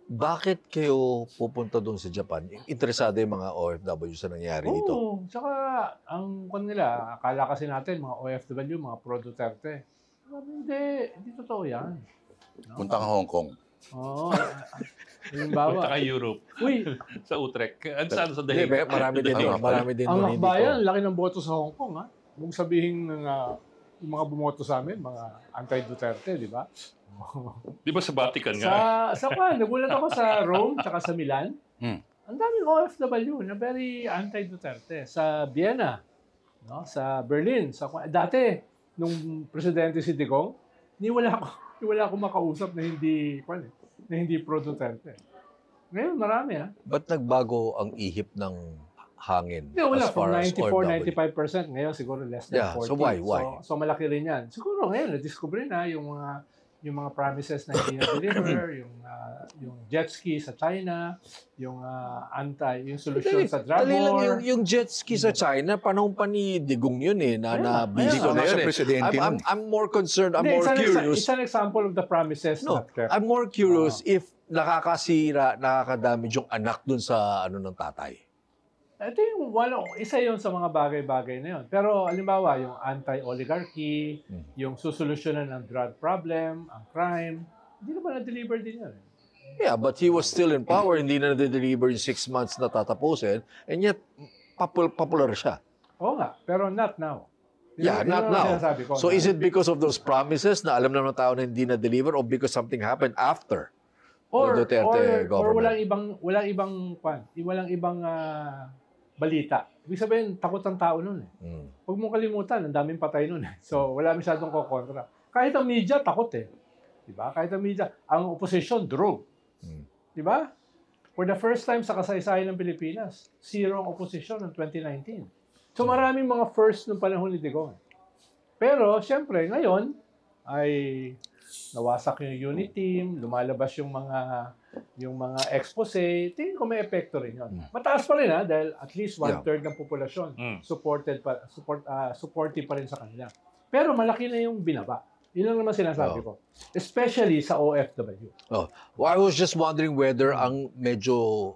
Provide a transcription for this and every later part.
Bakit kayo pupunta doon sa Japan? Interesado yung mga OFW sa nangyari dito? Oo, tsaka ang nila, akala kasi natin mga OFW, mga pro-Duterte. Hindi totoo yan. No? Punta ka Hong Kong. Oo. Punta ka Halimbawa, Europe. uy, Sa Utrecht. Saan sa Hindi, Dahig? marami din doon. Marami din ang doon hindi akbayan, ko. laki ng boto sa Hong Kong, ha? Huwag sabihin ng yung mga bumoto sa amin, mga anti-Duterte, di ba? Di ba sa Vatican nga? Nagulat ako sa Rome, tsaka sa Milan. Hmm. Ang daming OFW na very anti-Duterte. Sa Vienna, no? Sa Berlin. Dati, nung presidente si Digong, ni wala ako makausap na hindi pro-Duterte. Ngayon, marami, ha? Ba't nagbago ang ihip ng hangin Hindi, wala. as far From as 94, 95%. Ngayon, siguro less than 40. So why? So malaki rin yan. Siguro ngayon, na-discover na yung mga promises na hindi na-deliver, yung jet ski sa China, yung yung solusyon sa drug Dali lang war. yung jet ski sa China, panahon pa ni Digong yun eh, na busy ko Ayun. na yun Nasa eh. presidente nun. I'm more concerned, I'm Hindi, more curious. It's an example of the promises No, not kept. I'm more curious if nakakasira, nakakadamage yung anak dun sa ng tatay. Ito yung isa yun sa mga bagay-bagay na yun. Pero halimbawa, yung anti-oligarchy, yung susolusyonan ng drug problem, ang crime, hindi naman na-deliver din yun. Yeah, but he was still in power, hindi na na-deliver yung 6 months na tatapusin, and yet, popular siya. Oo nga, pero not now. Yeah, Yun not ang now. sinasabi ko. So is it because of those promises na alam naman ng tao na hindi na-deliver or because something happened after the Duterte government? Walang ibang balita. Ibig sabihin, takot ang tao nun eh. Huwag mong kalimutan, ang daming patay nun eh. So, wala masyadong kokontra. Kahit ang media, takot eh. Diba? Kahit ang media, ang opposition, drug. Diba? For the first time sa kasaysayan ng Pilipinas, zero ang opposition ng 2019. So, maraming mga first nung panahon ni Digong. Pero, syempre, ngayon, ay nawasak yung unit team, lumalabas yung mga expose, tingin ko may epekto rin yun. Mataas pa rin dahil at least 1/3 ng populasyon supportive pa rin sa kanila. Pero malaki na yung binaba. Yun lang naman sinasabi ko. Especially sa OFW. Well, I was just wondering whether ang medyo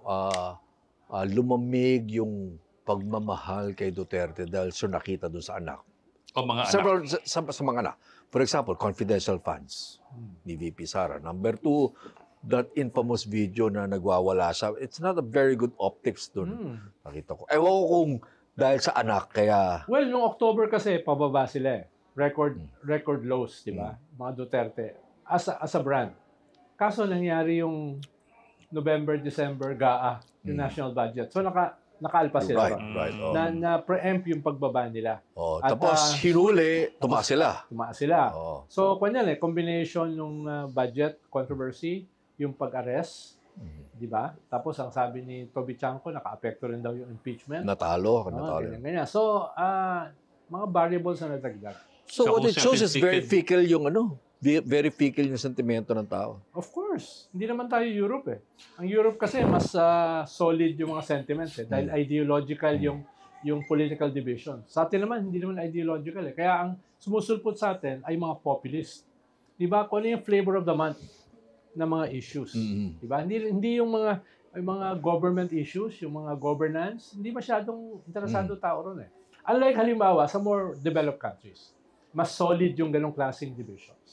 lumamig yung pagmamahal kay Duterte dahil nakita doon sa anak. O mga anak. Several sa mga anak. For example, confidential funds ni VP Sara. Number 2, that infamous video na nagwawala siya. It's not a very good optics doon. Nakita ko. Ewan ko kung dahil sa anak, kaya... Well, nung October kasi, pababa sila eh. Record lows, di ba? Mga Duterte. As a brand. Kaso nangyari yung November, December, GAA, yung national budget. So nakaalpa sila. Right. Na preempt yung pagbaba nila. At, tapos hinuli, tumaas sila. Tumaas sila. Oh. So, kanyan combination ng budget controversy, yung pag-arrest, di ba? Tapos, ang sabi ni Toby Chanko, naka-apekto rin daw yung impeachment. Natalo. Ganyan. So, mga variables na nadagdag. So, what it shows is very fickle yung very fickle yung sentimento ng tao. Of course. Hindi naman tayo Europe eh. Ang Europe kasi mas solid yung mga sentiments eh. Dahil ideological yung political division. Sa atin naman, hindi naman ideological eh. Kaya ang sumusulpot sa atin ay mga populist. Diba? Kung ano yung flavor of the month na mga issues. Diba? Hindi yung mga government issues, yung mga governance, hindi masyadong interesado tao ron eh. Unlike halimbawa sa more developed countries, mas solid yung ganong klaseng divisions.